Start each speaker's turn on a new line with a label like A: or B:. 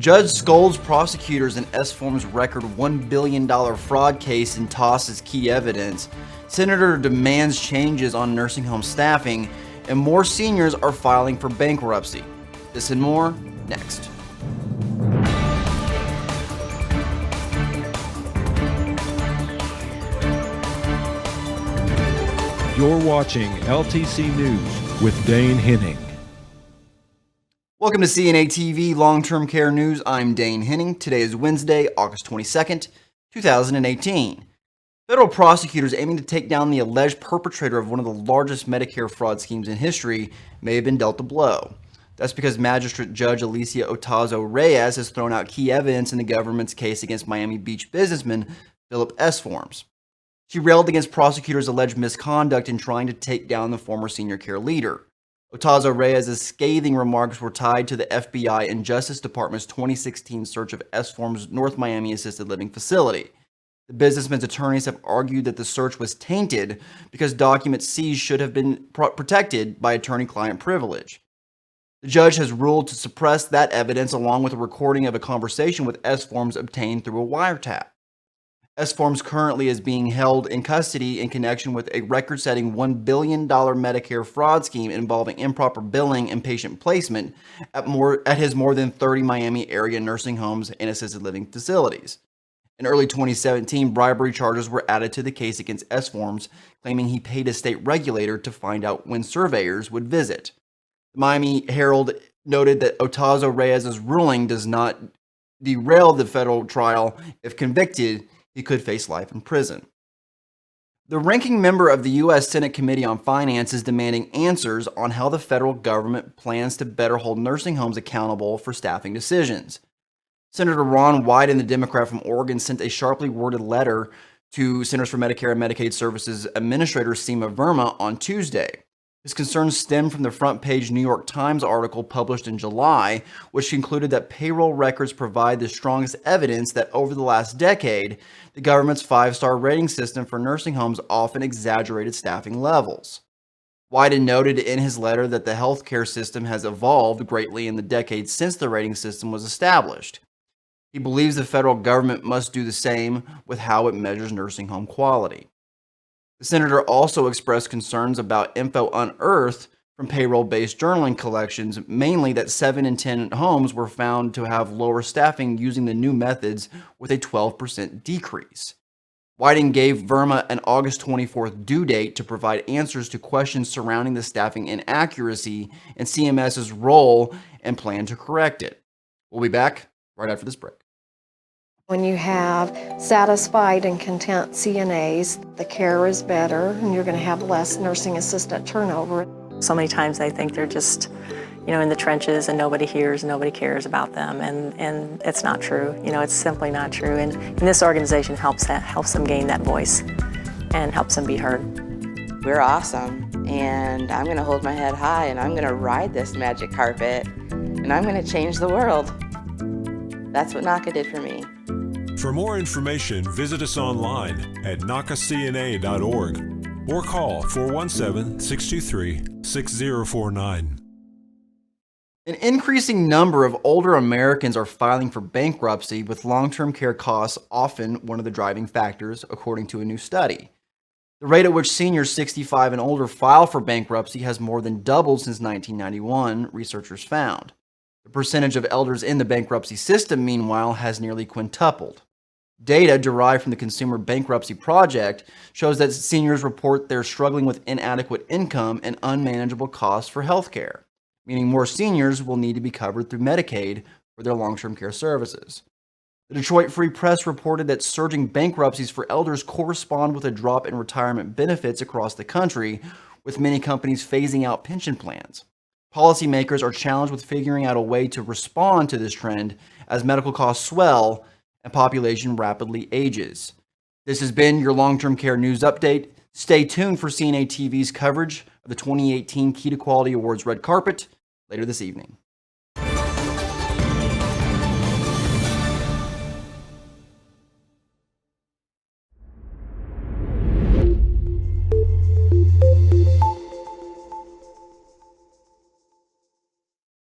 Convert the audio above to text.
A: Judge scolds prosecutors in Esformes' record $1 billion fraud case and tosses key evidence. Senator demands changes on nursing home staffing, and more seniors are filing for bankruptcy. This and more, next.
B: You're watching LTC News with Dane Henning.
A: Welcome to CNA TV Long-Term Care News. I'm Dane Henning. Today is Wednesday, August 22nd, 2018. Federal prosecutors aiming to take down the alleged perpetrator of one of the largest Medicare fraud schemes in history may have been dealt a blow. That's because Magistrate Judge Alicia Otazo Reyes has thrown out key evidence in the government's case against Miami Beach businessman Philip Esformes. She railed against prosecutors' alleged misconduct in trying to take down the former senior care leader. Otazo Reyes' scathing remarks were tied to the FBI and Justice Department's 2016 search of Esformes' North Miami assisted living facility. The businessman's attorneys have argued that the search was tainted because documents seized should have been protected by attorney-client privilege. The judge has ruled to suppress that evidence along with a recording of a conversation with Esformes obtained through a wiretap. Esformes currently is being held in custody in connection with a record-setting $1 billion Medicare fraud scheme involving improper billing and patient placement at his more than 30 Miami area nursing homes and assisted living facilities. In early 2017, bribery charges were added to the case against Esformes, claiming he paid a state regulator to find out when surveyors would visit. The Miami Herald noted that Otazo Reyes' ruling does not derail the federal trial. If convicted, he could face life in prison. The ranking member of the U.S. Senate Committee on Finance is demanding answers on how the federal government plans to better hold nursing homes accountable for staffing decisions. Senator Ron Wyden, the Democrat from Oregon, sent a sharply worded letter to Centers for Medicare and Medicaid Services Administrator Seema Verma on Tuesday. His concerns stem from the front-page New York Times article published in July, which concluded that payroll records provide the strongest evidence that over the last decade, the government's five-star rating system for nursing homes often exaggerated staffing levels. Wyden noted in his letter that the healthcare system has evolved greatly in the decades since the rating system was established. He believes the federal government must do the same with how it measures nursing home quality. The senator also expressed concerns about info unearthed from payroll-based journaling collections, mainly that 7 in 10 homes were found to have lower staffing using the new methods with a 12% decrease. Wyden gave Verma an August 24th due date to provide answers to questions surrounding the staffing inaccuracy and CMS's role and plan to correct it. We'll be back right after this break.
C: When you have satisfied and content CNAs, the care is better and you're going to have less nursing assistant turnover.
D: So many times I think they're just, in the trenches and nobody hears, nobody cares about them, and it's not true. It's simply not true. And this organization helps them gain that voice and helps them be heard.
E: We're awesome, and I'm going to hold my head high, and I'm going to ride this magic carpet, and I'm going to change the world. That's what NACA did for me.
F: For more information, visit us online at nacacna.org or call 417-623-6049.
A: An increasing number of older Americans are filing for bankruptcy, with long-term care costs often one of the driving factors, according to a new study. The rate at which seniors 65 and older file for bankruptcy has more than doubled since 1991, researchers found. The percentage of elders in the bankruptcy system, meanwhile, has nearly quintupled. Data derived from the Consumer Bankruptcy Project shows that seniors report they're struggling with inadequate income and unmanageable costs for health care, meaning more seniors will need to be covered through Medicaid for their long-term care services. The Detroit Free Press reported that surging bankruptcies for elders correspond with a drop in retirement benefits across the country, with many companies phasing out pension plans. Policymakers are challenged with figuring out a way to respond to this trend as medical costs swell and population rapidly ages. This has been your long-term care news update. Stay tuned for CNA TV's coverage of the 2018 Key to Quality Awards Red Carpet later this evening.